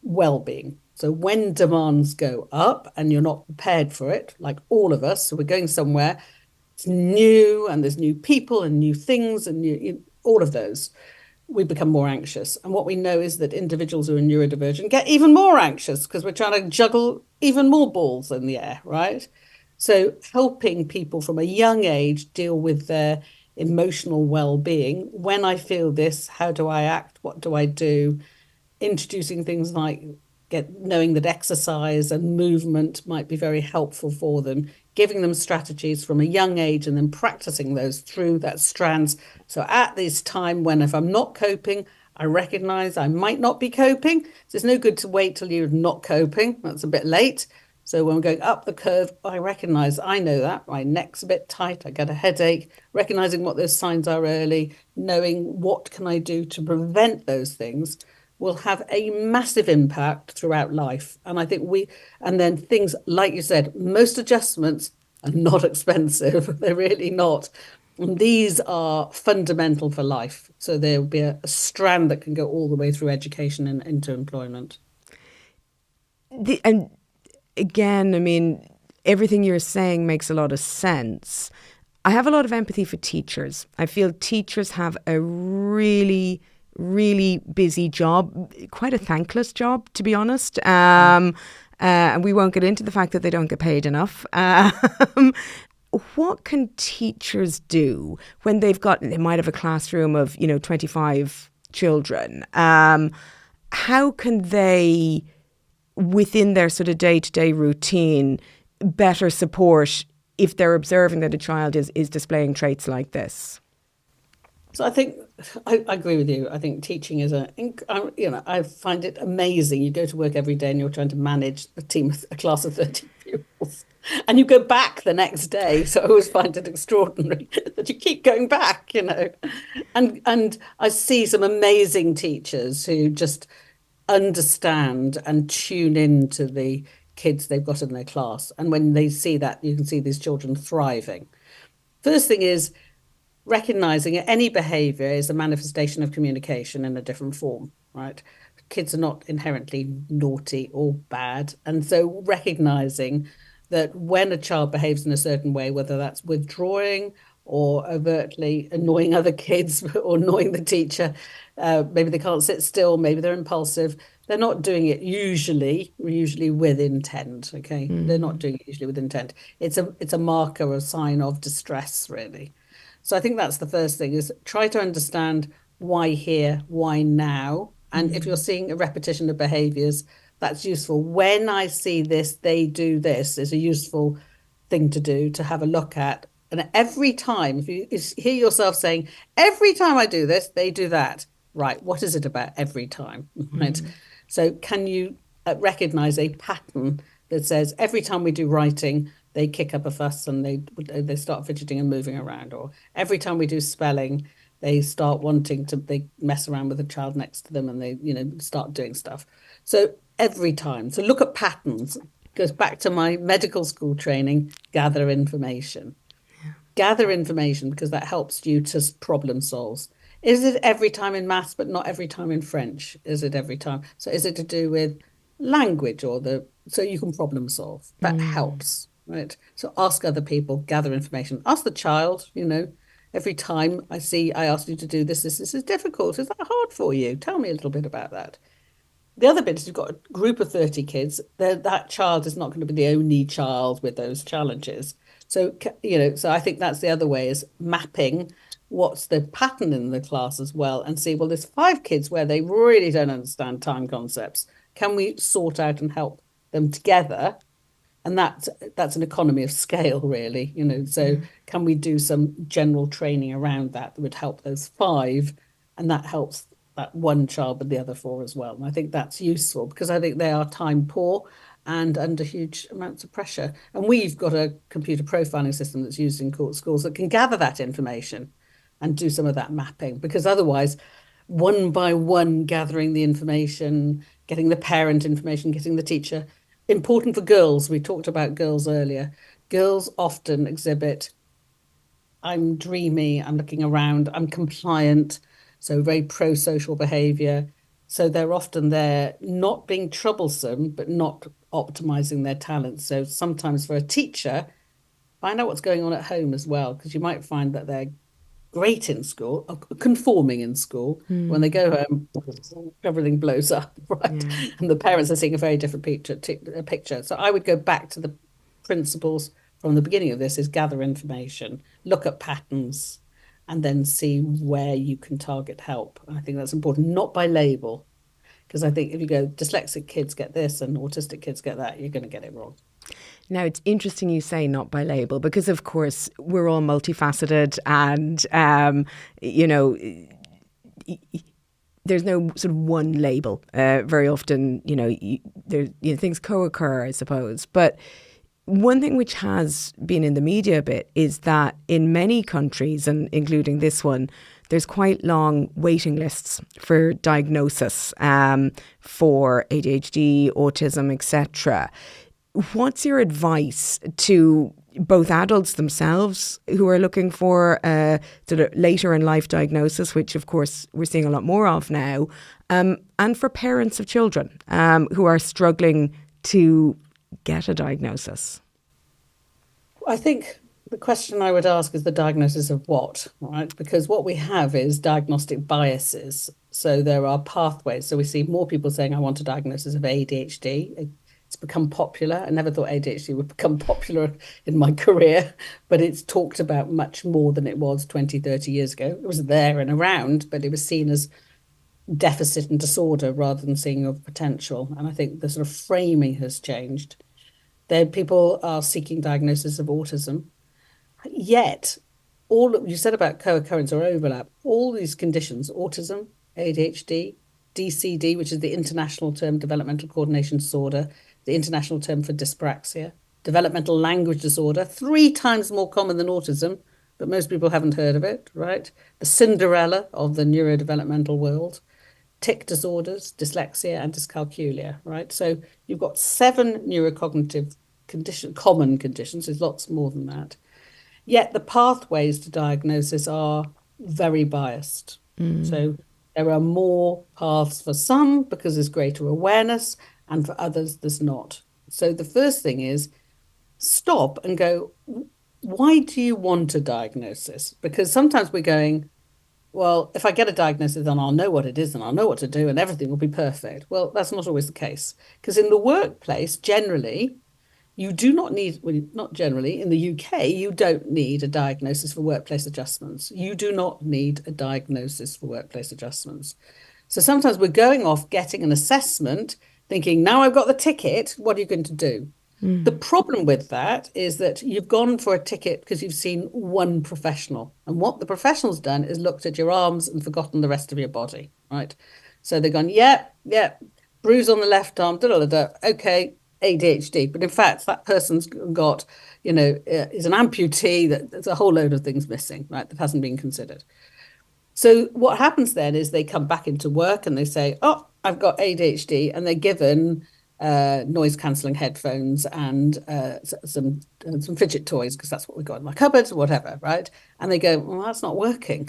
well-being. So when demands go up and you're not prepared for it, like all of us, so we're going somewhere, it's new and there's new people and new things and all of those, we become more anxious. And what we know is that individuals who are neurodivergent get even more anxious because we're trying to juggle even more balls in the air, right? So helping people from a young age deal with their emotional well-being. When I feel this, how do I act? What do I do? Introducing things like knowing that exercise and movement might be very helpful for them, giving them strategies from a young age and then practicing those through that strands. So at this time when if I'm not coping, I recognize I might not be coping. So it's no good to wait till you're not coping. That's a bit late. So when we're going up the curve, I recognize, I know that my neck's a bit tight, I get a headache, recognizing what those signs are early, knowing what can I do to prevent those things will have a massive impact throughout life. And I think and then things, like you said, most adjustments are not expensive. They're really not. And these are fundamental for life. So there will be a strand that can go all the way through education and into employment. And again, I mean, everything you're saying makes a lot of sense. I have a lot of empathy for teachers. I feel teachers have a really busy job, quite a thankless job, to be honest. And we won't get into the fact that they don't get paid enough. What can teachers do when they might have a classroom of, 25 children? How can they, within their sort of day-to-day routine, better support if they're observing that a child is displaying traits like this? So I think I agree with you. I think teaching is I find it amazing. You go to work every day and you're trying to manage a class of 30 pupils, and you go back the next day. So I always find it extraordinary that you keep going back, And I see some amazing teachers who just understand and tune into the kids they've got in their class. And when they see that, you can see these children thriving. First thing is recognizing any behavior is a manifestation of communication in a different form, right? Kids are not inherently naughty or bad. And so recognizing that when a child behaves in a certain way, whether that's withdrawing or overtly annoying other kids or annoying the teacher, maybe they can't sit still, maybe they're impulsive, they're not doing it usually with intent, okay? They're not doing it usually with intent. It's a marker or a sign of distress, really. So I think that's the first thing, is try to understand why here, why now. And if you're seeing a repetition of behaviors, that's useful. When I see this, they do this, is a useful thing to do, to have a look at. And every time, if you hear yourself saying, every time I do this, they do that. Right, what is it about every time? Right. So can you recognize a pattern that says every time we do writing, they kick up a fuss and they start fidgeting and moving around, or every time we do spelling, they start they mess around with the child next to them and they, start doing stuff. So every time, so look at patterns. Goes back to my medical school training, gather information. Yeah. Gather information because that helps you to problem solve. Is it every time in maths, but not every time in French? Is it every time? So is it to do with language so you can problem solve? That helps. Right. So ask other people, gather information, ask the child, every time I ask you to do this is difficult. Is that hard for you? Tell me a little bit about that. The other bit is you've got a group of 30 kids. That child is not going to be the only child with those challenges. So, so I think that's the other way, is mapping what's the pattern in the class as well, and see, well, there's 5 kids where they really don't understand time concepts. Can we sort out and help them together? And that's an economy of scale, really, so can we do some general training around that would help those 5, and that helps that one child with the other 4 as well. And I think that's useful, because I think they are time poor and under huge amounts of pressure. And we've got a computer profiling system that's used in schools that can gather that information and do some of that mapping, because otherwise, one by one, gathering the information, getting the parent information, getting the teacher. Important for girls, we talked about girls earlier. Girls often exhibit, I'm dreamy, I'm looking around, I'm compliant, so very pro-social behaviour. So they're often there not being troublesome, but not optimizing their talents. So sometimes for a teacher, find out what's going on at home as well, because you might find that they're great in school, conforming in school. When they go home, everything blows up, right? And the parents are seeing a very different picture. So I would go back to the principles from the beginning of this: is gather information, look at patterns, and then see where you can target help. I think that's important, not by label, because I think if you go dyslexic kids get this and autistic kids get that, you're going to get it wrong. Now, it's interesting you say not by label, because, of course, we're all multifaceted, and, there's no sort of one label. Very often, things co-occur, I suppose. But one thing which has been in the media a bit is that in many countries, and including this one, there's quite long waiting lists for diagnosis for ADHD, autism, etc. What's your advice to both adults themselves who are looking for sort of later in life diagnosis, which of course we're seeing a lot more of now, and for parents of children who are struggling to get a diagnosis? I think the question I would ask is the diagnosis of what, right? Because what we have is diagnostic biases. So there are pathways. So we see more people saying, I want a diagnosis of ADHD. It's become popular. I never thought ADHD would become popular in my career, but it's talked about much more than it was 20, 30 years ago. It was there and around, but it was seen as deficit and disorder rather than seeing of potential. And I think the sort of framing has changed. People are seeking diagnosis of autism. Yet, all you said about co-occurrence or overlap, all these conditions, autism, ADHD, DCD, which is the international term, developmental coordination disorder, the international term for dyspraxia, developmental language disorder, 3 times more common than autism, but most people haven't heard of it, right? The Cinderella of the neurodevelopmental world, tic disorders, dyslexia, and dyscalculia, right? So you've got 7 neurocognitive common conditions. There's lots more than that. Yet the pathways to diagnosis are very biased. So there are more paths for some because there's greater awareness, and for others there's not. So the first thing is stop and go, why do you want a diagnosis? Because sometimes we're going, well, if I get a diagnosis, then I'll know what it is and I'll know what to do and everything will be perfect. Well, that's not always the case. Because in the workplace, generally, you do not need, well, not generally, in the UK, you don't need a diagnosis for workplace adjustments. You do not need a diagnosis for workplace adjustments. So sometimes we're going off getting an assessment, thinking, now I've got the ticket, what are you going to do? The problem with that is that you've gone for a ticket because you've seen one professional. And what the professional's done is looked at your arms and forgotten the rest of your body, right? So they've gone, yeah, bruise on the left arm, okay, ADHD. But in fact, that person's got, is an amputee, that there's a whole load of things missing, right, that hasn't been considered. So what happens then is they come back into work and they say, oh, I've got ADHD, and they're given noise cancelling headphones and some fidget toys, because that's what we've got in my cupboard, whatever, right? And they go, well, that's not working.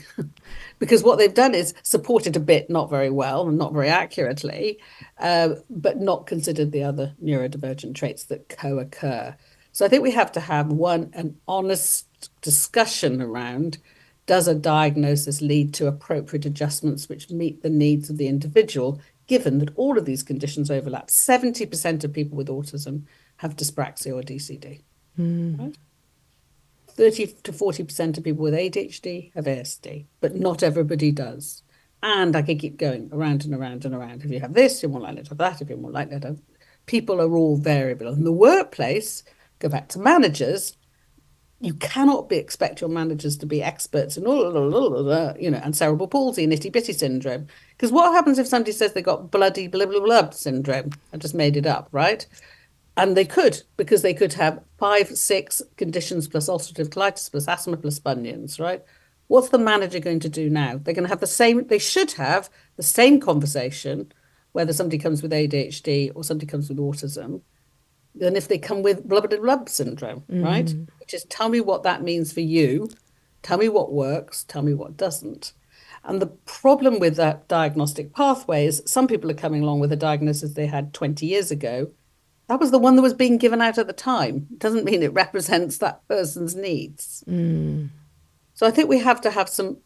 Because what they've done is supported a bit, not very well and not very accurately, but not considered the other neurodivergent traits that co-occur. So I think we have to have an honest discussion around, does a diagnosis lead to appropriate adjustments which meet the needs of the individual, given that all of these conditions overlap? 70% of people with autism have dyspraxia or DCD. Right? 30 to 40% of people with ADHD have ASD, but not everybody does. And I could keep going around and around and around. If you have this, you're more likely to have that. If you're more likely to have... People are all variable. In the workplace, go back to managers, you cannot expect your managers to be experts in and cerebral palsy and itty-bitty syndrome. Because what happens if somebody says they got bloody blah, blah, blah syndrome? I just made it up, right? And they could, because they could have 5, 6 conditions plus ulcerative colitis plus asthma plus bunions, right? What's the manager going to do now? They're going to have the same, they should have the same conversation, whether somebody comes with ADHD or somebody comes with autism, than if they come with blah, blah, blah syndrome, right? Which is, tell me what that means for you. Tell me what works. Tell me what doesn't. And the problem with that diagnostic pathway is some people are coming along with a diagnosis they had 20 years ago. That was the one that was being given out at the time. It doesn't mean it represents that person's needs. So I think we have to have some,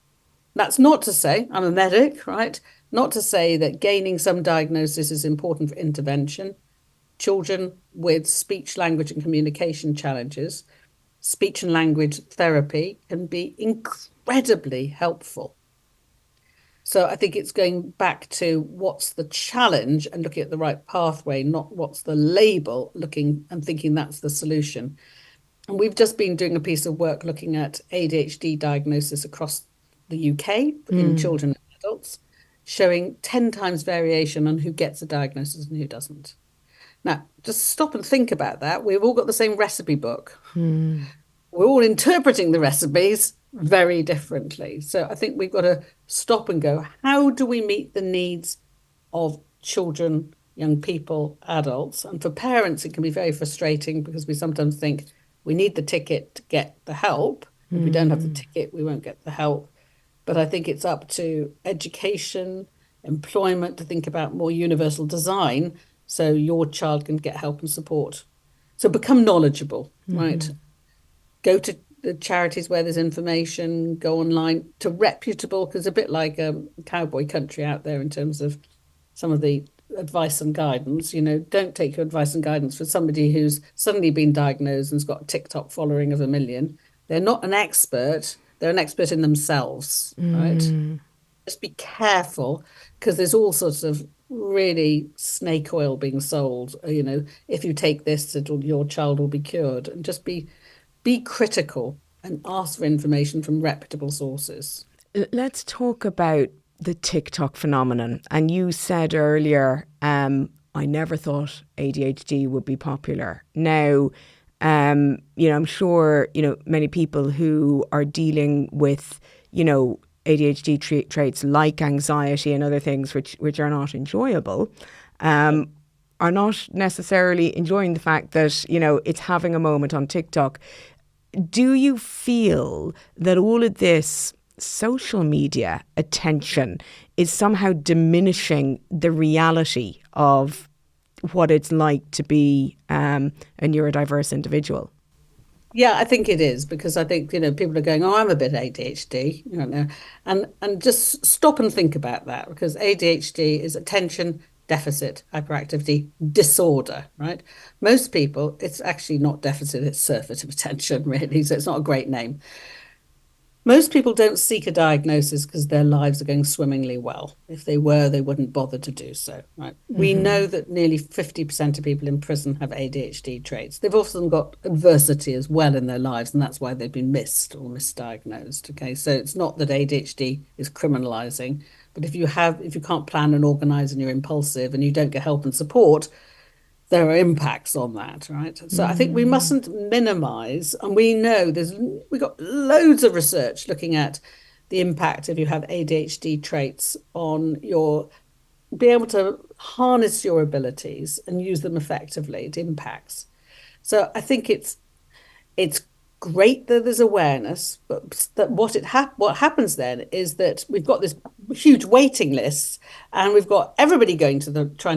that's not to say, I'm a medic, right? Not to say that gaining some diagnosis is important for intervention. Children with speech, language and communication challenges, speech and language therapy can be incredibly helpful. So I think it's going back to what's the challenge and looking at the right pathway, not what's the label, looking and thinking that's the solution. And we've just been doing a piece of work looking at ADHD diagnosis across the UK in children and adults, showing 10 times variation on who gets a diagnosis and who doesn't. Now, just stop and think about that. We've all got the same recipe book. We're all interpreting the recipes very differently. So I think we've got to stop and go, how do we meet the needs of children, young people, adults? And for parents, it can be very frustrating because we sometimes think we need the ticket to get the help. If we don't have the ticket, we won't get the help. But I think it's up to education, employment to think about more universal design so your child can get help and support. So become knowledgeable, right? Go to the charities where there's information, go online to reputable, because a bit like a cowboy country out there in terms of some of the advice and guidance. Don't take your advice and guidance for somebody who's suddenly been diagnosed and's got a TikTok following of 1 million. They're not an expert. They're an expert in themselves, right? Just be careful, because there's all sorts of really snake oil being sold. If you take this, your child will be cured. And just be critical and ask for information from reputable sources. Let's talk about the TikTok phenomenon. And you said earlier, I never thought ADHD would be popular. Now, I'm sure, many people who are dealing with, ADHD traits like anxiety and other things which are not enjoyable, are not necessarily enjoying the fact that, it's having a moment on TikTok. Do you feel that all of this social media attention is somehow diminishing the reality of what it's like to be a neurodiverse individual? Yeah, I think it is, because I think, people are going, oh, I'm a bit ADHD, and just stop and think about that, because ADHD is attention deficit hyperactivity disorder, right? Most people, it's actually not deficit, it's surfeit of attention, really, so it's not a great name. Most people don't seek a diagnosis because their lives are going swimmingly well. If they were, they wouldn't bother to do so, right? We know that nearly 50% of people in prison have ADHD traits. They've often got adversity as well in their lives, and that's why they've been missed or misdiagnosed, okay? So it's not that ADHD is criminalizing, but if you can't plan and organize and you're impulsive and you don't get help and support, there are impacts on that, right? So I think we mustn't minimize, and we know we've got loads of research looking at the impact if you have ADHD traits on be able to harness your abilities and use them effectively. It impacts. So I think it's great that there's awareness, but that what happens then is that we've got this huge waiting list, and we've got everybody trying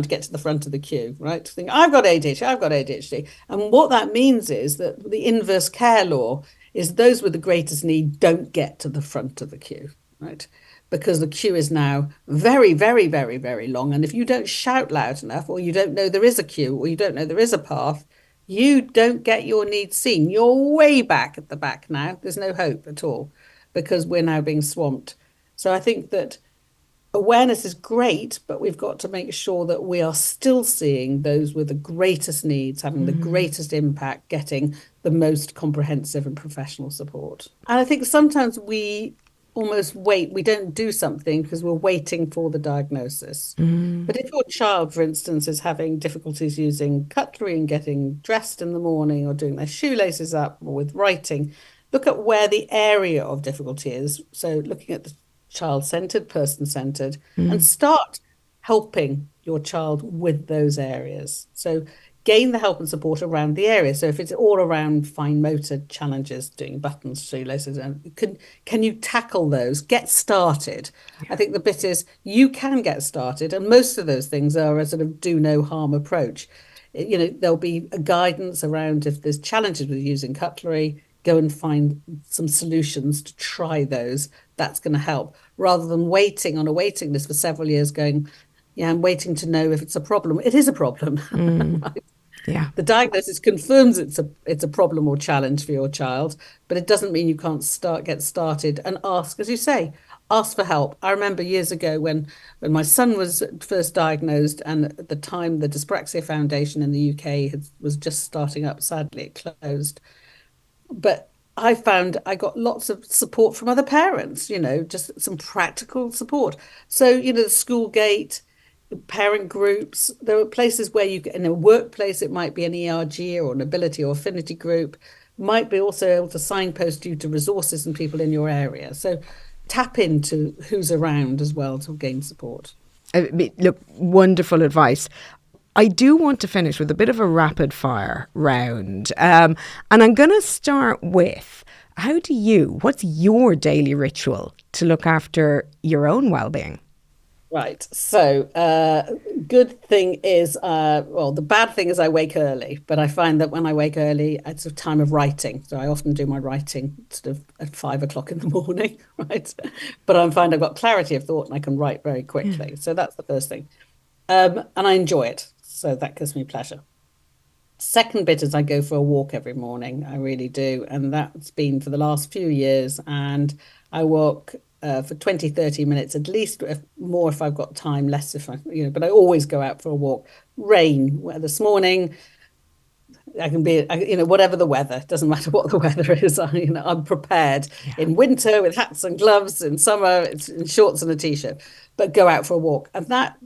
to get to the front of the queue, right? Think, I've got ADHD. And what that means is that the inverse care law is those with the greatest need don't get to the front of the queue, right? Because the queue is now very, very, very, very long. And if you don't shout loud enough, or you don't know there is a queue, or you don't know there is a path, you don't get your needs seen. You're way back at the back now. There's no hope at all because we're now being swamped. So I think that awareness is great, but we've got to make sure that we are still seeing those with the greatest needs, having the greatest impact, getting the most comprehensive and professional support. And I think sometimes we almost wait, we don't do something because we're waiting for the diagnosis. But if your child, for instance, is having difficulties using cutlery and getting dressed in the morning or doing their shoelaces up or with writing, look at where the area of difficulty is. So looking at the child-centered, person-centered, and start helping your child with those areas. So gain the help and support around the area. So if it's all around fine motor challenges, doing buttons, shoelaces, and can you tackle those? Get started. I think the bit is you can get started, and most of those things are a sort of do no harm approach. You know, there'll be a guidance around if there's challenges with using cutlery, go and find some solutions to try those. That's going to help rather than waiting on a waiting list for several years going, yeah, I'm waiting to know if it's a problem. It is a problem. Right? Yeah. The diagnosis confirms it's a problem or challenge for your child, but it doesn't mean you can't get started and ask, as you say, ask for help. I remember years ago when my son was first diagnosed, and at the time the Dyspraxia Foundation in the UK was just starting up. Sadly, it closed. But I found I got lots of support from other parents, you know, just some practical support. So, you know, the school gate, parent groups, there are places where you in a workplace, it might be an ERG or an ability or affinity group, might be also able to signpost you to resources and people in your area. So tap into who's around as well to gain support. Look, wonderful advice. I do want to finish with a bit of a rapid fire round. And I'm going to start with, what's your daily ritual to look after your own well-being? Right. So, good thing is, the bad thing is I wake early, but I find that when I wake early, it's a time of writing. So I often do my writing sort of at 5 o'clock in the morning, right? But I find I've got clarity of thought and I can write very quickly. So that's the first thing. And I enjoy it. So that gives me pleasure. Second bit is I go for a walk every morning. I really do. And that's been for the last few years. And I walk for 20, 30 minutes, at least, more if I've got time, less if but I always go out for a walk. Rain, this morning, I can be, whatever the weather, it doesn't matter what the weather is. I'm prepared in winter with hats and gloves, in summer, it's in shorts and a t-shirt, but go out for a walk. And that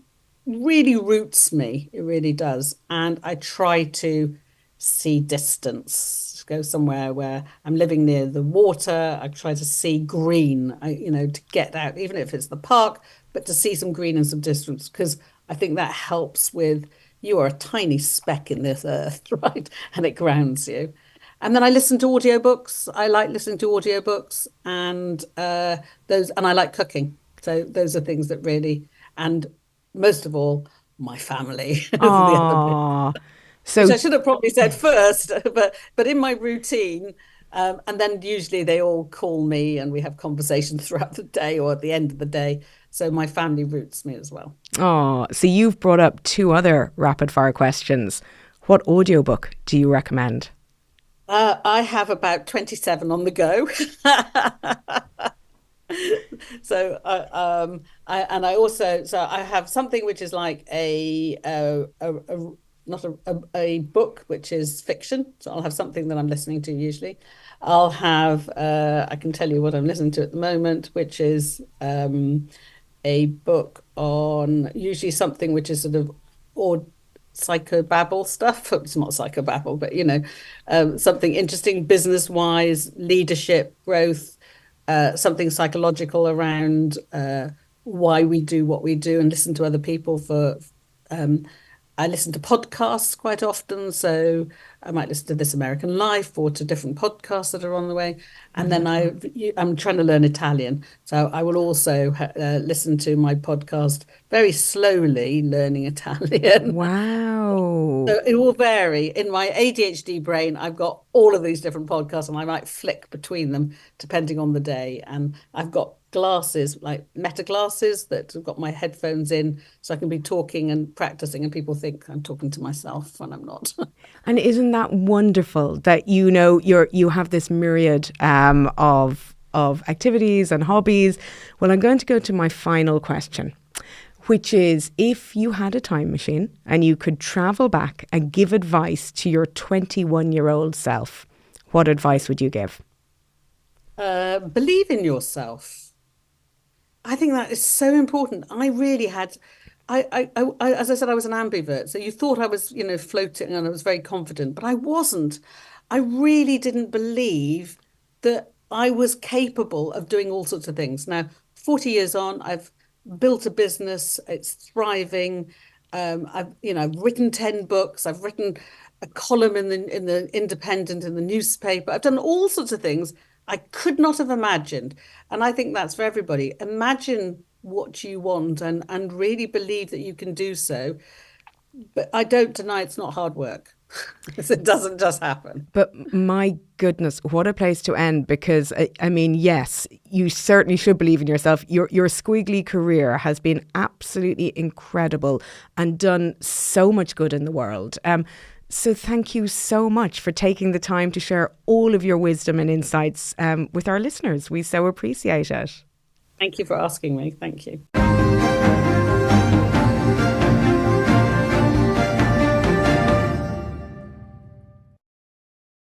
really roots me. It really does. And I try to see distance, go somewhere where I'm living near the water. I try to see green, to get out, even if it's the park, but to see some green and some distance, because I think that helps with, you are a tiny speck in this earth, right? And it grounds you. And then I listen to audiobooks. I like listening to audiobooks and and I like cooking. So those are things that really, and most of all, my family. Aww. So, which I should have probably said first, but in my routine, and then usually they all call me and we have conversations throughout the day or at the end of the day. So my family roots me as well. Oh, so you've brought up two other rapid fire questions. What audiobook do you recommend? I have about 27 on the go. So I have something which is like not a book, which is fiction. So I'll have something that I'm listening to usually. I'll have I can tell you what I'm listening to at the moment, which is a book on usually something which is sort of or psychobabble stuff. It's not psychobabble, but something interesting business wise, leadership, growth. Something psychological around why we do what we do and listen to other people I listen to podcasts quite often, so I might listen to This American Life or to different podcasts that are on the way. And then I'm trying to learn Italian, so I will also listen to my podcast very slowly, learning Italian. Wow. So it will vary. In my ADHD brain, I've got all of these different podcasts and I might flick between them depending on the day. And I've got glasses, like meta glasses that have got my headphones in, so I can be talking and practicing, and people think I'm talking to myself when I'm not. And isn't that wonderful that you have this myriad of activities and hobbies? Well, I'm going to go to my final question, which is, if you had a time machine and you could travel back and give advice to your 21-year-old self, what advice would you give? Believe in yourself. I think that is so important. I really had, as I said, I was an ambivert. So you thought I was, floating and I was very confident, but I wasn't. I really didn't believe that I was capable of doing all sorts of things. Now, 40 years on, I've built a business. It's thriving. I've written 10 books. I've written a column in the Independent, in the newspaper. I've done all sorts of things I could not have imagined. And I think that's for everybody. Imagine what you want and really believe that you can do so. But I don't deny it's not hard work. It doesn't just happen. But my goodness, what a place to end, because I mean, yes, you certainly should believe in yourself. Your squiggly career has been absolutely incredible and done so much good in the world. So thank you so much for taking the time to share all of your wisdom and insights with our listeners. We so appreciate it. Thank you for asking me. Thank you.